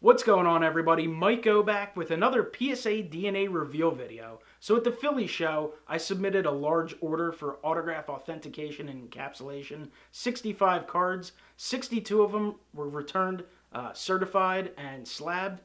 What's going on, everybody? Mike Go back with another PSA DNA reveal video. So at the Philly show, I submitted a large order for autograph authentication and encapsulation. 65 cards, 62 of them were returned certified and slabbed.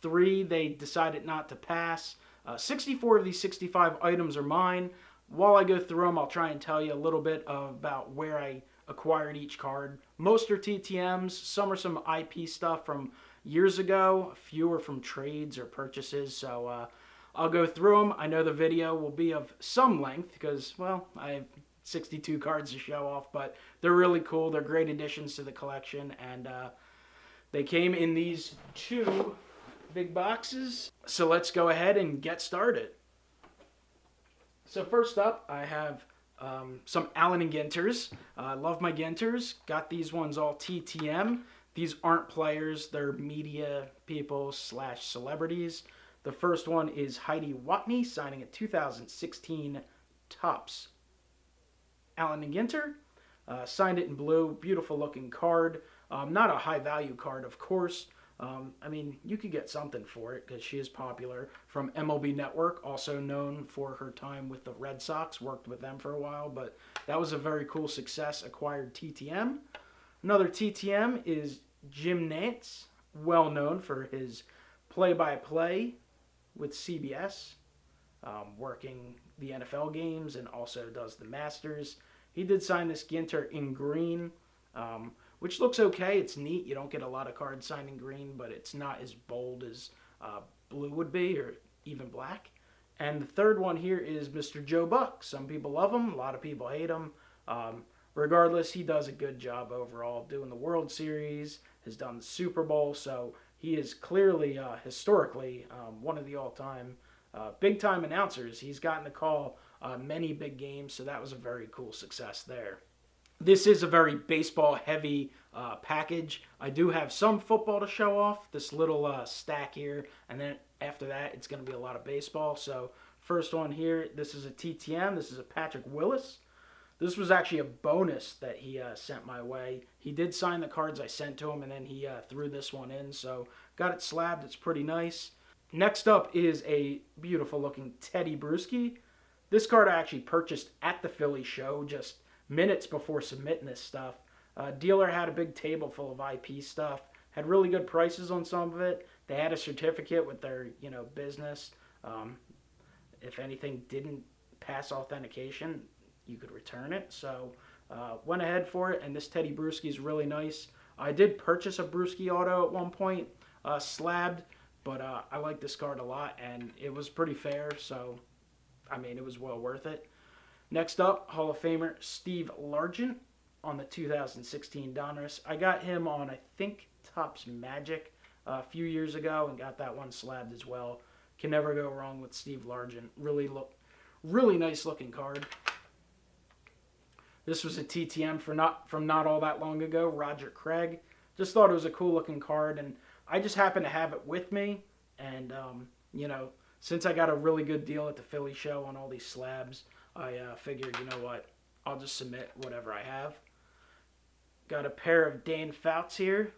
3 they decided not to pass. 64 of these 65 items are mine. While I go through them, I'll try and tell you a little bit about where I acquired each card. Most are TTMs, some are some IP stuff from years ago, a few are from trades or purchases, so I'll go through them. I know the video will be of some length because, well, I have 62 cards to show off, but they're really cool. They're great additions to the collection, and they came in these 2 big boxes. So let's go ahead and get started. So first up, I have some Allen & Ginters. I love my Ginters. Got these ones all TTM. These aren't players. They're media people / celebrities. The first one is Heidi Watney signing a 2016 Topps Allen & Ginter. Signed it in blue. Beautiful looking card. Not a high value card, of course. I mean, you could get something for it because she is popular. From MLB Network, also known for her time with the Red Sox. Worked with them for a while, but that was a very cool success. Acquired TTM. Another TTM is Jim Nantz, well known for his play-by-play with CBS, working the NFL games and also does the Masters. He did sign this Ginter in green, which looks okay. It's neat. You don't get a lot of cards signed in green, but it's not as bold as blue would be, or even black. And the third one here is Mr. Joe Buck. Some people love him. A lot of people hate him. Regardless, he does a good job overall doing the World Series, has done the Super Bowl, so he is clearly, historically, one of the all-time big-time announcers. He's gotten to call many big games, so that was a very cool success there. This is a very baseball-heavy package. I do have some football to show off, this little stack here, and then after that, it's going to be a lot of baseball. So first one here, this is a TTM. This is a Patrick Willis. This was actually a bonus that he sent my way. He did sign the cards I sent to him, and then he threw this one in. So got it slabbed. It's pretty nice. Next up is a beautiful-looking Teddy Bruschi. This card I actually purchased at the Philly show just minutes before submitting this stuff. Dealer had a big table full of IP stuff. Had really good prices on some of it. They had a certificate with their, business. If anything didn't pass authentication, you could return it. So went ahead for it, and this Teddy Bruschi is really nice. I did purchase a Bruschi auto at one point, slabbed, but I like this card a lot, and it was pretty fair, so I mean, it was well worth it. Next up, Hall of Famer Steve Largent on the 2016 Donruss. I got him on, I think, Topps Magic a few years ago, and got that one slabbed as well. Can never go wrong with Steve Largent. Really nice looking card. This was a TTM from not all that long ago, Roger Craig. Just thought it was a cool looking card, and I just happened to have it with me. And, since I got a really good deal at the Philly show on all these slabs, I figured, you know what, I'll just submit whatever I have. Got a pair of Dan Fouts here.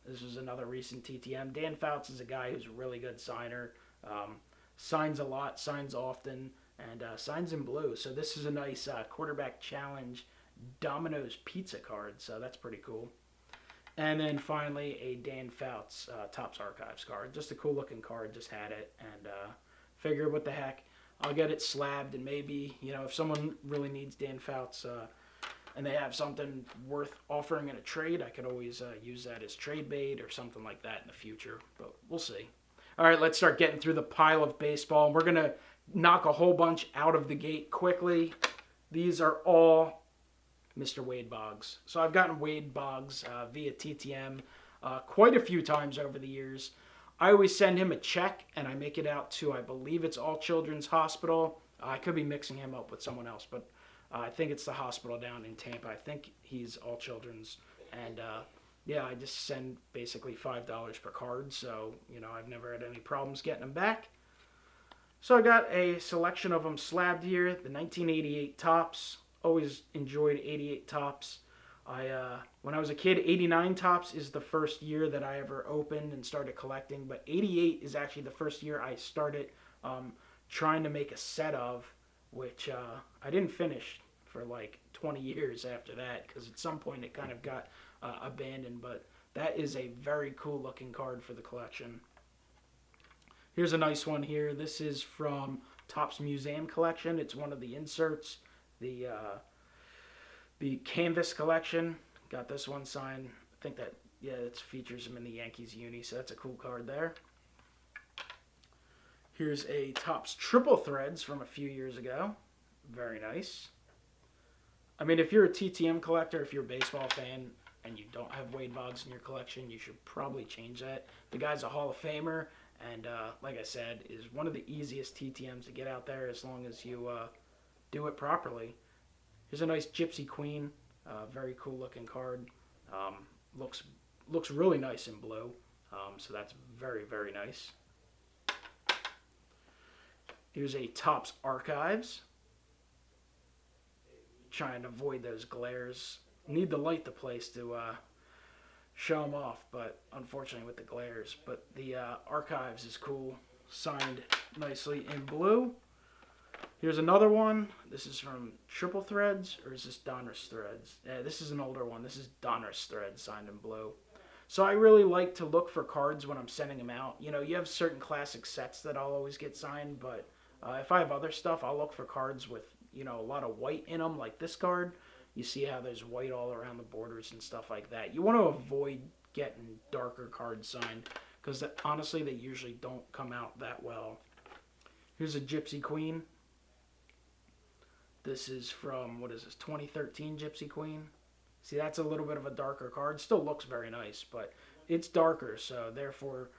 This is another recent TTM. Dan Fouts is a guy who's a really good signer. Signs a lot, signs often, and signs in blue. So this is a nice quarterback challenge Domino's pizza card, so that's pretty cool. And then finally a Dan Fouts Topps Archives card. Just a cool looking card, just had it, and figured what the heck, I'll get it slabbed, and maybe, if someone really needs Dan Fouts and they have something worth offering in a trade, I could always use that as trade bait or something like that in the future, but we'll see. All right, let's start getting through the pile of baseball. We're going to knock a whole bunch out of the gate quickly. These are all Mr. Wade Boggs. So I've gotten Wade Boggs via TTM quite a few times over the years. I always send him a check, and I make it out to, I believe it's All Children's Hospital. I could be mixing him up with someone else, but I think it's the hospital down in Tampa. I think he's All Children's. And I just send basically $5 per card. So, I've never had any problems getting them back. So I got a selection of them slabbed here. The 1988 Topps. Always enjoyed 88 Topps. When I was a kid, 89 Tops is the first year that I ever opened and started collecting, but 88 is actually the first year I started um, trying to make a set of, which I didn't finish for like 20 years after that, because at some point it kind of got abandoned, but that is a very cool looking card for the collection. Here's a nice one here. This is from Topps Museum Collection. It's one of the inserts. The Canvas Collection. Got this one signed. I think that, yeah, it features him in the Yankees uni, so that's a cool card there. Here's a Topps Triple Threads from a few years ago. Very nice. I mean, if you're a TTM collector, if you're a baseball fan, and you don't have Wade Boggs in your collection, you should probably change that. The guy's a Hall of Famer, and like I said, is one of the easiest TTMs to get out there as long as you do it properly. Here's a nice Gypsy Queen, very cool looking card. Looks really nice in blue, so that's very, very nice. Here's a Topps Archives. Trying to avoid those glares. Need to light the place to show them off, but unfortunately with the glares. But the Archives is cool, signed nicely in blue. Here's another one. This is from Triple Threads, or is this Donruss Threads? Yeah, this is an older one. This is Donruss Threads, signed in blue. So I really like to look for cards when I'm sending them out. You know, you have certain classic sets that I'll always get signed, but if I have other stuff, I'll look for cards with, you know, a lot of white in them, like this card. You see how there's white all around the borders and stuff like that. You want to avoid getting darker cards signed, because honestly, they usually don't come out that well. Here's a Gypsy Queen. This is from, what is this, 2013 Gypsy Queen. See, that's a little bit of a darker card. Still looks very nice, but it's darker, so therefore,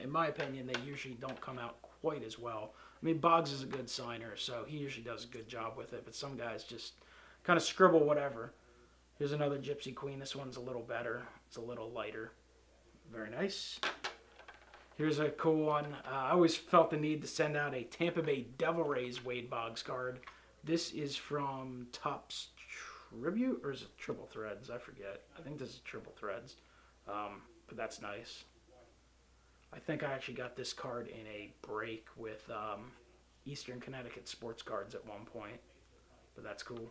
in my opinion, they usually don't come out quite as well. I mean, Boggs is a good signer, so he usually does a good job with it, but some guys just kind of scribble whatever. Here's another Gypsy Queen. This one's a little better. It's a little lighter. Very nice. Here's a cool one. I always felt the need to send out a Tampa Bay Devil Rays Wade Boggs card. This is from Topps Tribute, or is it Triple Threads? I forget. I think this is Triple Threads, but that's nice. I think I actually got this card in a break with Eastern Connecticut Sports Cards at one point, but that's cool.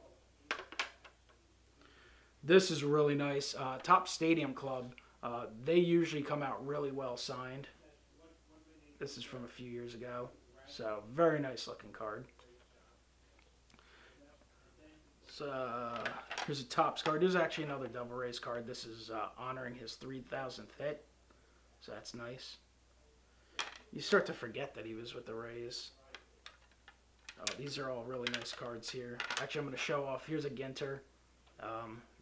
This is really nice. Topps Stadium Club, they usually come out really well signed. This is from a few years ago, so very nice looking card. Here's a Topps card. There's actually another Devil Rays card. This is honoring his 3,000th hit, so that's nice. You start to forget that he was with the Rays. Oh, these are all really nice cards here. Actually, I'm going to show off. Here's a Ginter.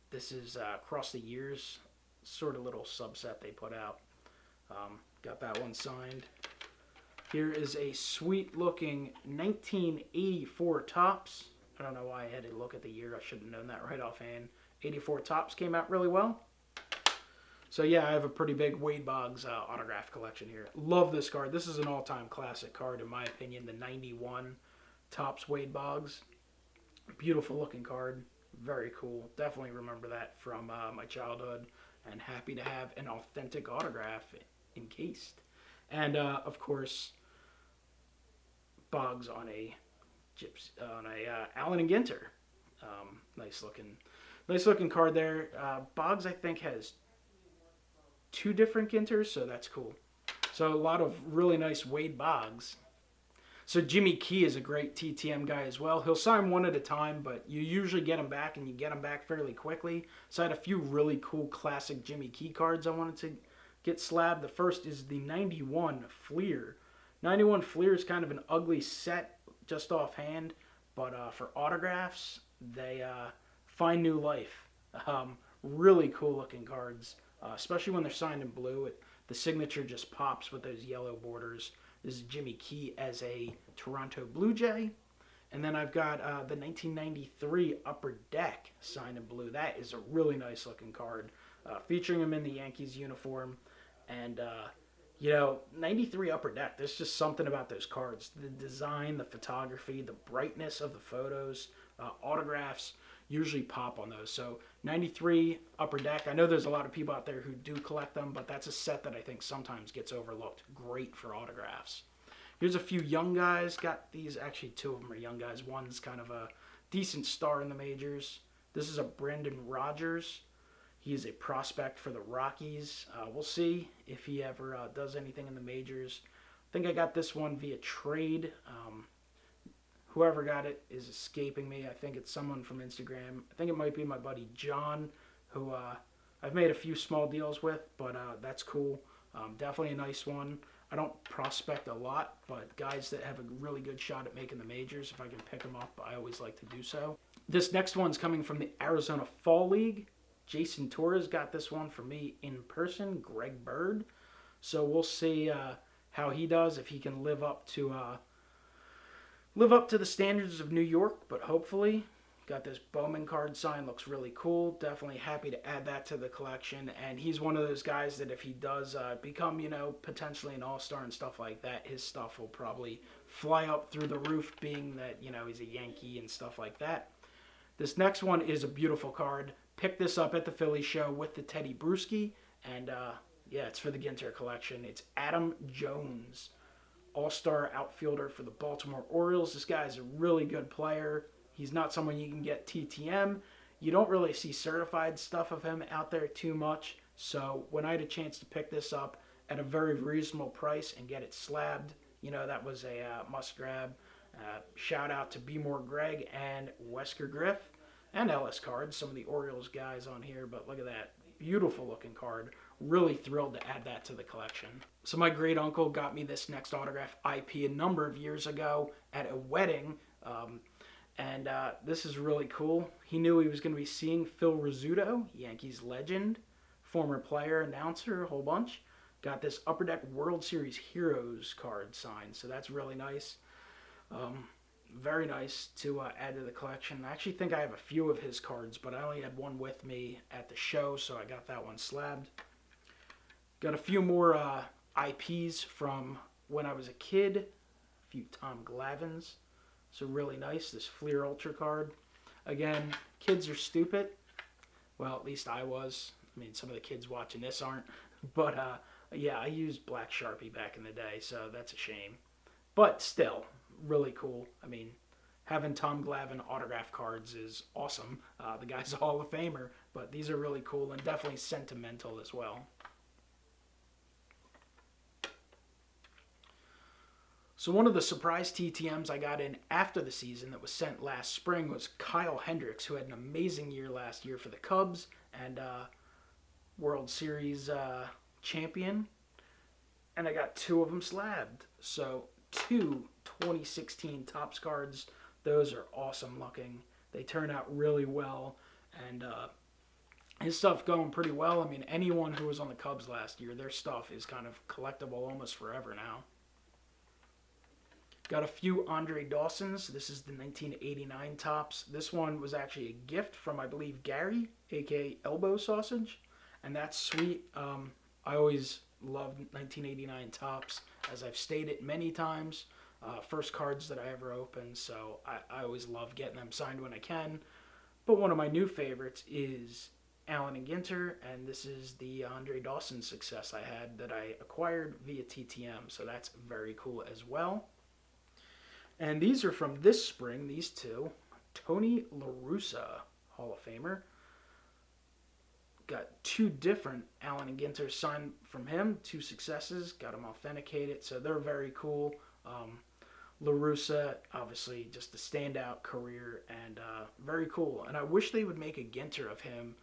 This is Across the Years, sort of little subset they put out. Got that one signed. Here is a sweet-looking 1984 Topps. I don't know why I had to look at the year. I should have known that right offhand. 84 Topps came out really well. So yeah, I have a pretty big Wade Boggs autograph collection here. Love this card. This is an all-time classic card, in my opinion. The 91 Topps Wade Boggs. Beautiful looking card. Very cool. Definitely remember that from my childhood. And happy to have an authentic autograph encased. And of course, Boggs on a Allen and Ginter. Nice looking card there. Boggs, I think, has 2 different Ginters, so that's cool. So a lot of really nice Wade Boggs. So Jimmy Key is a great TTM guy as well. He'll sign one at a time, but you usually get him back, and you get him back fairly quickly. So I had a few really cool classic Jimmy Key cards I wanted to get slabbed. The first is the 91 Fleer. 91 Fleer is kind of an ugly set just offhand, but for autographs, they find new life. Really cool looking cards, especially when they're signed in blue. The signature just pops with those yellow borders. This is Jimmy Key as a Toronto Blue Jay. And then I've got the 1993 Upper Deck signed in blue. That is a really nice looking card, featuring him in the Yankees uniform. And, 93 Upper Deck, there's just something about those cards. The design, the photography, the brightness of the photos, autographs. usually pop on those. So 93 Upper Deck. I know there's a lot of people out there who do collect them, but that's a set that I think sometimes gets overlooked. Great for autographs. Here's a few young guys. Got these, actually two of them are young guys. One's kind of a decent star in the majors. This is a Brendan Rodgers. He is a prospect for the Rockies. We'll see if he ever does anything in the majors. I think I got this one via trade. Whoever got it is escaping me. I think it's someone from Instagram. I think it might be my buddy John, who I've made a few small deals with, but that's cool. Definitely a nice one. I don't prospect a lot, but guys that have a really good shot at making the majors, if I can pick them up, I always like to do so. This next one's coming from the Arizona Fall League. Jason Torres got this one for me in person, Greg Bird. So we'll see how he does, if he can live up to the standards of New York, but hopefully. Got this Bowman card sign, looks really cool. Definitely happy to add that to the collection. And he's one of those guys that if he does become, potentially an all-star and stuff like that, his stuff will probably fly up through the roof, being that, he's a Yankee and stuff like that. This next one is a beautiful card. Picked this up at the Philly show with the Teddy Bruschi. And, yeah, it's for the Ginter collection. It's Adam Jones, all-star outfielder for the Baltimore Orioles. This guy is a really good player. He's not someone you can get TTM. You don't really see certified stuff of him out there too much. So when I had a chance to pick this up at a very reasonable price and get it slabbed, that was a must-grab. Shout out to B. More Greg and Wesker Griff and Ellis Cards, some of the Orioles guys on here. But look at that. Beautiful looking card. Really thrilled to add that to the collection. So my great uncle got me this next autograph IP a number of years ago at a wedding. And this is really cool. He knew he was going to be seeing Phil Rizzuto, Yankees legend, former player, announcer, a whole bunch. Got this Upper Deck World Series Heroes card signed, so that's really nice. Very nice to add to the collection. I actually think I have a few of his cards, but I only had one with me at the show, so I got that one slabbed. Got a few more IPs from when I was a kid. A few Tom Glavines. So really nice, this Fleer Ultra card. Again, kids are stupid. Well, at least I was. I mean, some of the kids watching this aren't. But, yeah, I used black Sharpie back in the day, so that's a shame. But still, really cool. I mean, having Tom Glavine autograph cards is awesome. The guy's a Hall of Famer, but these are really cool and definitely sentimental as well. So one of the surprise TTMs I got in after the season that was sent last spring was Kyle Hendricks, who had an amazing year last year for the Cubs and World Series champion. And I got two of them slabbed. So two 2016 Topps cards. Those are awesome looking. They turn out really well. And his stuff going pretty well. I mean, anyone who was on the Cubs last year, their stuff is kind of collectible almost forever now. Got a few Andre Dawsons. This is the 1989 Topps. This one was actually a gift from, I believe, Gary, a.k.a. Elbow Sausage. And that's sweet. I always loved 1989 Topps, as I've stated many times. First cards that I ever opened, so I always love getting them signed when I can. But one of my new favorites is Allen and Ginter, and this is the Andre Dawson success I had that I acquired via TTM, so that's very cool as well. And these are from this spring, these two. Tony La Russa, Hall of Famer. Got two different Allen and Ginter signed from him, two successes, got them authenticated, so they're very cool. La Russa, obviously, just a standout career, and very cool. And I wish they would make a Ginter of him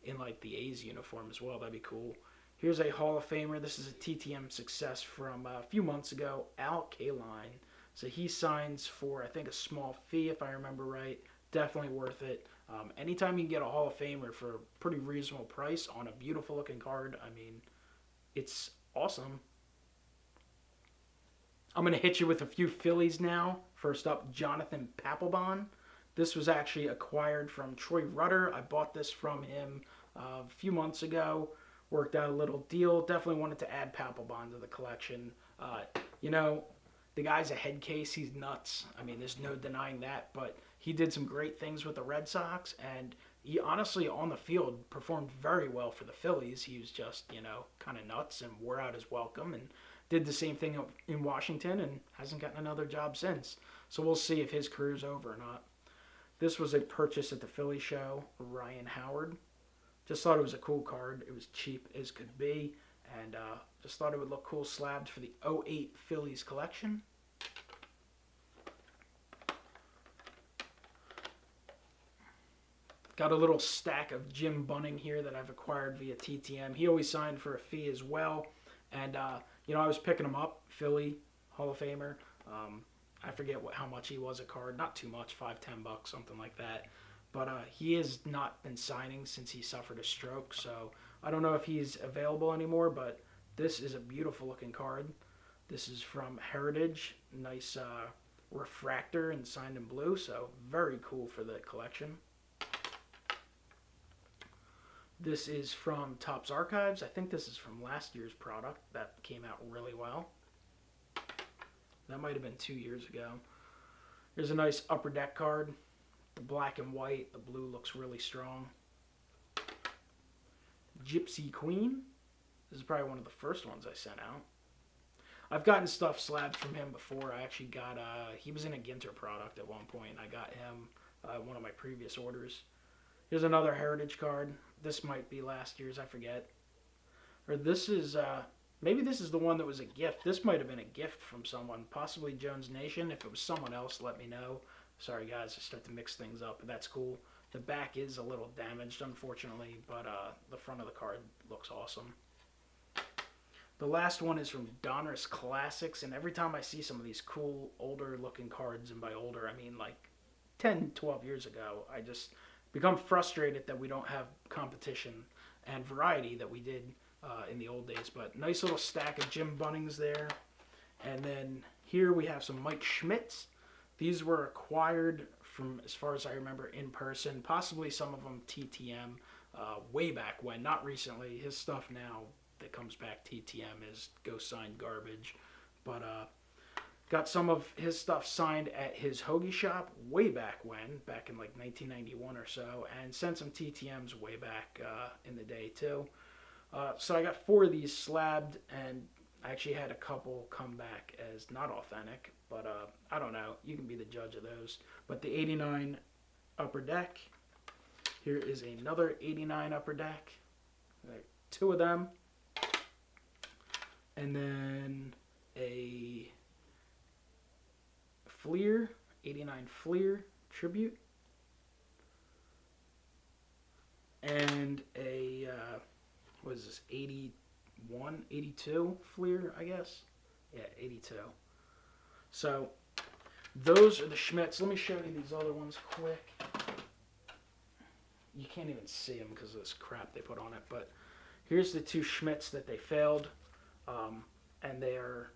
in like the A's uniform as well. That'd be cool. Here's a Hall of Famer. This is a TTM success from a few months ago, Al Kaline. So he signs for, I think, a small fee, if I remember right. Definitely worth it. Anytime you can get a Hall of Famer for a pretty reasonable price on a beautiful looking card, I mean, it's awesome. I'm going to hit you with a few Phillies now. First up, Jonathan Papelbon. This was actually acquired from Troy Rutter. I bought this from him a few months ago. Worked out a little deal. Definitely wanted to add Papelbon to the collection. You know, the guy's a head case. He's nuts. I mean, there's no denying that. But he did some great things with the Red Sox, and he honestly on the field performed very well for the Phillies. He was just, kind of nuts and wore out his welcome, and did the same thing in Washington and hasn't gotten another job since. So we'll see if his career's over or not. This was a purchase at the Philly show, Ryan Howard. Just thought it was a cool card. It was cheap as could be, and just thought it would look cool slabbed for the '08 Phillies collection. Got a little stack of Jim Bunning here that I've acquired via TTM. He always signed for a fee as well. And, I was picking him up, Philly, Hall of Famer. I forget how much he was a card. Not too much, $5-10, something like that. But he has not been signing since he suffered a stroke. So I don't know if he's available anymore, but this is a beautiful looking card. This is from Heritage. Nice refractor and signed in blue. So very cool for the collection. This is from Topps Archives. I think this is from last year's product. That came out really well. That might have been 2 years ago. Here's a nice upper deck card. The black and white. The blue looks really strong. Gypsy Queen. This is probably one of the first ones I sent out. I've gotten stuff slabbed from him before. I actually got, he was in a Ginter product at one point. I got him one of my previous orders. Here's another Heritage card. This might be last year's, I forget. Or this is, maybe this is the one that was a gift. This might have been a gift from someone, possibly Jones Nation. If it was someone else, let me know. Sorry, guys, I start to mix things up, but that's cool. The back is a little damaged, unfortunately, but the front of the card looks awesome. The last one is from Donruss Classics, and every time I see some of these cool, older-looking cards, and by older, I mean like 10, 12 years ago, I just become frustrated that we don't have competition and variety that we did in the old days. But nice little stack of Jim Bunnings there. And then here we have some Mike Schmidts. These were acquired from, as far as I remember, in person. Possibly some of them TTM way back when, not recently. His stuff now that comes back TTM is ghost signed garbage. But got some of his stuff signed at his hoagie shop way back when, back in like 1991 or so, and sent some TTMs way back in the day too. So I got 4 of these slabbed, and I actually had a couple come back as not authentic, but I don't know. You can be the judge of those. But the '89 upper deck. Here is another '89 upper deck. 2 of them. And then a Fleer, '89 Fleer tribute, and a what is this, 81, 82 Fleer, I guess. Yeah, 82. So those are the Schmidts. Let me show you these other ones quick. You can't even see them because of this crap they put on it. But here's the 2 Schmidts that they failed, and they are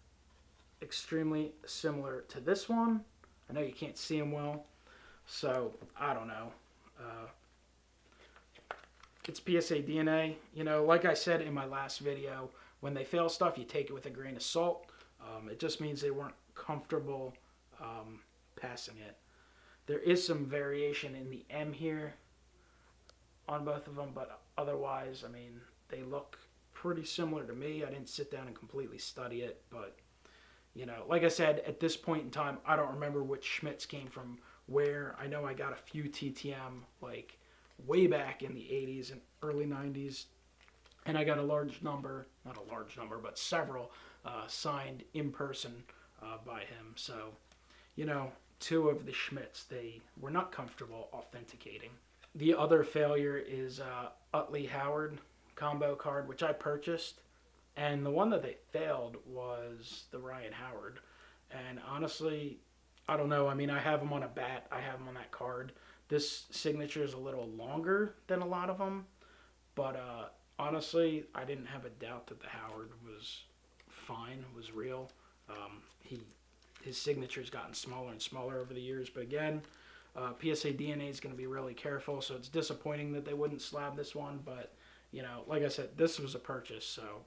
extremely similar to this one. I know you can't see them well, so I don't know. It's PSA DNA. Like I said in my last video, when they fail stuff, you take it with a grain of salt. It just means they weren't comfortable passing it. There is some variation in the M here on both of them, but otherwise, I mean, they look pretty similar to me. I didn't sit down and completely study it, but like I said, at this point in time, I don't remember which Schmidts came from where. I know I got a few TTM like way back in the 80s and early 90s, and I got a large number, not a large number, but several signed in person by him. So, 2 of the Schmidts, they were not comfortable authenticating. The other failure is Utley Howard combo card, which I purchased. And the one that they failed was the Ryan Howard. And honestly, I don't know. I mean, I have him on a bat. I have him on that card. This signature is a little longer than a lot of them. But honestly, I didn't have a doubt that the Howard was fine, was real. His signature's gotten smaller and smaller over the years. But again, PSA DNA is going to be really careful. So it's disappointing that they wouldn't slab this one. But, like I said, this was a purchase. So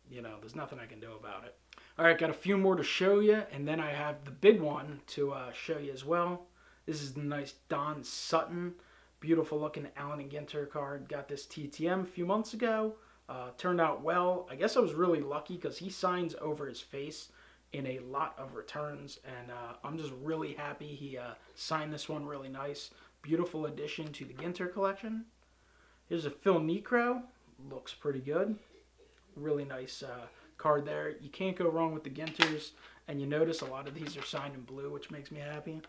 there's nothing I can do about it. All right, got a few more to show you, and then I have the big one to show you as well. This is the nice Don Sutton, beautiful looking Allen and Ginter card. Got this TTM a few months ago. Turned out well. I guess I was really lucky because he signs over his face in a lot of returns, and I'm just really happy he signed this one really nice. Beautiful addition to the Ginter collection. Here's a Phil Necro. Looks pretty good. Really nice card there. You can't go wrong with the Ginters, and you notice a lot of these are signed in blue, which makes me happy.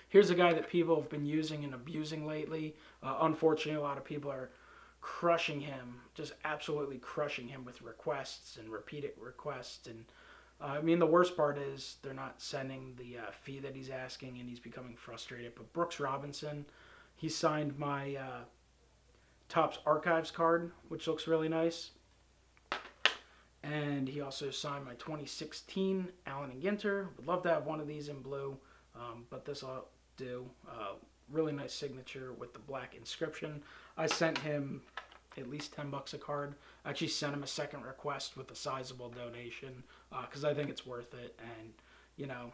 Here's a guy that people have been using and abusing lately. Unfortunately, a lot of people are crushing him, just absolutely crushing him with requests and repeated requests. And I mean, the worst part is they're not sending the fee that he's asking, and he's becoming frustrated. But Brooks Robinson, he signed my Topps Archives card, which looks really nice. And he also signed my 2016 Allen and Ginter. Would love to have one of these in blue, but this will do. Really nice signature with the black inscription. I sent him at least $10 a card. I actually sent him a second request with a sizable donation because I think it's worth it. And, you know,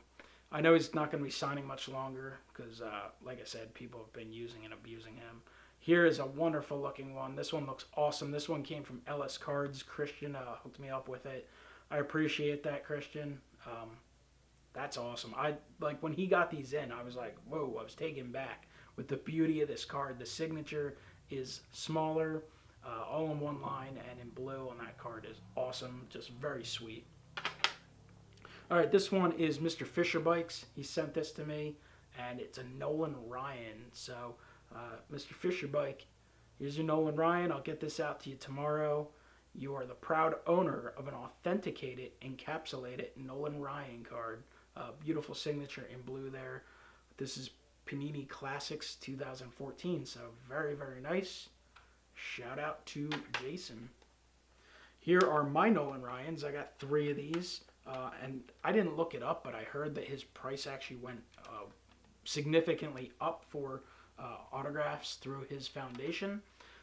I know he's not going to be signing much longer because, like I said, people have been using and abusing him. Here is a wonderful looking one. This one looks awesome. This one came from LS Cards. Christian hooked me up with it. I appreciate that, Christian. That's awesome. I like when he got these in, I was like, whoa, I was taken back with the beauty of this card. The signature is smaller, all in one line and in blue, and that card is awesome. Just very sweet. All right, this one is Mr. Fisher Bikes. He sent this to me, and it's a Nolan Ryan. So, Mr. Fisher Bike, here's your Nolan Ryan. I'll get this out to you tomorrow. You are the proud owner of an authenticated, encapsulated Nolan Ryan card. Beautiful signature in blue there. This is Panini Classics 2014, so very, very nice. Shout out to Jason. Here are my Nolan Ryans. I got 3 of these, and I didn't look it up, but I heard that his price actually went significantly up for autographs through his foundation.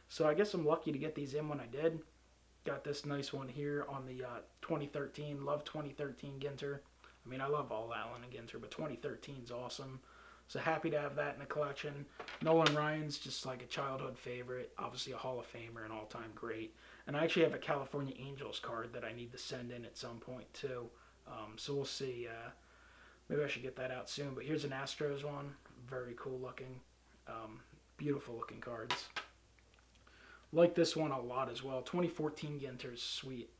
So I guess I'm lucky to get these in when I did. Got this nice one here on the 2013, love 2013 Ginter. I mean, I love all Allen and Ginter, but 2013 is awesome. So happy to have that in the collection. Nolan Ryan's just like a childhood favorite. Obviously a Hall of Famer and all-time great. And I actually have a California Angels card that I need to send in at some point too. So we'll see. Maybe I should get that out soon. But here's an Astros one. Very cool looking. Beautiful looking cards. Like this one a lot as well. 2014 Ginter's sweet.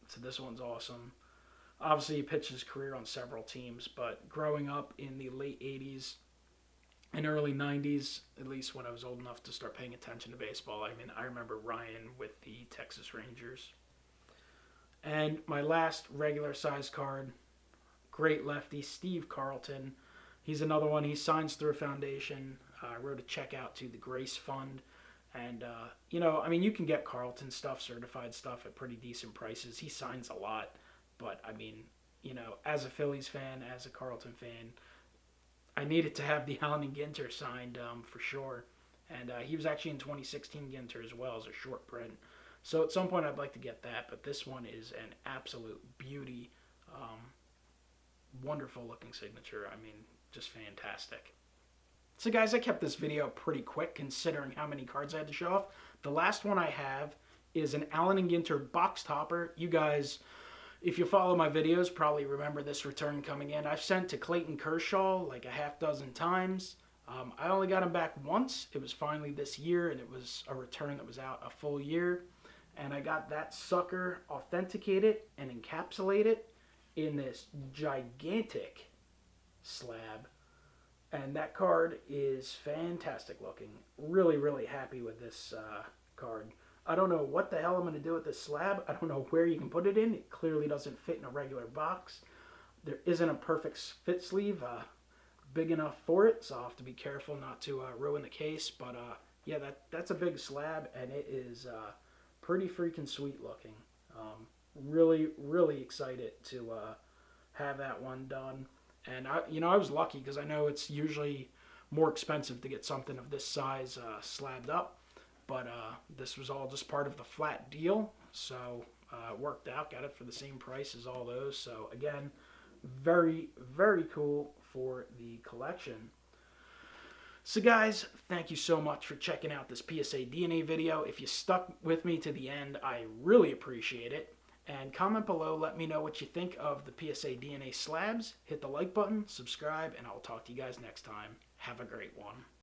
So this one's awesome. Obviously, he pitched his career on several teams, but growing up in the late 80s and early 90s, at least when I was old enough to start paying attention to baseball, I mean, I remember Ryan with the Texas Rangers. And my last regular size card, great lefty, Steve Carlton. He's another one. He signs through a foundation. I wrote a check out to the Grace Fund. And, you know, I mean, you can get Carlton stuff, certified stuff at pretty decent prices. He signs a lot. But, I mean, you know, as a Phillies fan, as a Carlton fan, I needed to have the Allen and Ginter signed for sure. And he was actually in 2016 Ginter as well as a short print. So at some point I'd like to get that. But this one is an absolute beauty. Wonderful looking signature. I mean, just fantastic. So guys, I kept this video pretty quick considering how many cards I had to show off. The last one I have is an Allen and Ginter box topper. You guys, if you follow my videos, probably remember this return coming in. I've sent to Clayton Kershaw like a half dozen times. I only got him back once. It was finally this year, and it was a return that was out a full year. And I got that sucker authenticated and encapsulated in this gigantic slab. And that card is fantastic looking. Really, really happy with this card. I don't know what the hell I'm going to do with this slab. I don't know where you can put it in. It clearly doesn't fit in a regular box. There isn't a perfect fit sleeve big enough for it, so I'll have to be careful not to ruin the case. But yeah, that's a big slab, and it is pretty freaking sweet looking. Really, really excited to have that one done. And I was lucky because I know it's usually more expensive to get something of this size slabbed up. But this was all just part of the flat deal, so it worked out. Got it for the same price as all those. So again, Very, very cool for the collection. So guys, thank you so much for checking out this PSA DNA video. If you stuck with me to the end, I really appreciate it. And comment below, let me know what you think of the PSA DNA slabs. Hit the like button, subscribe, and I'll talk to you guys next time. Have a great one.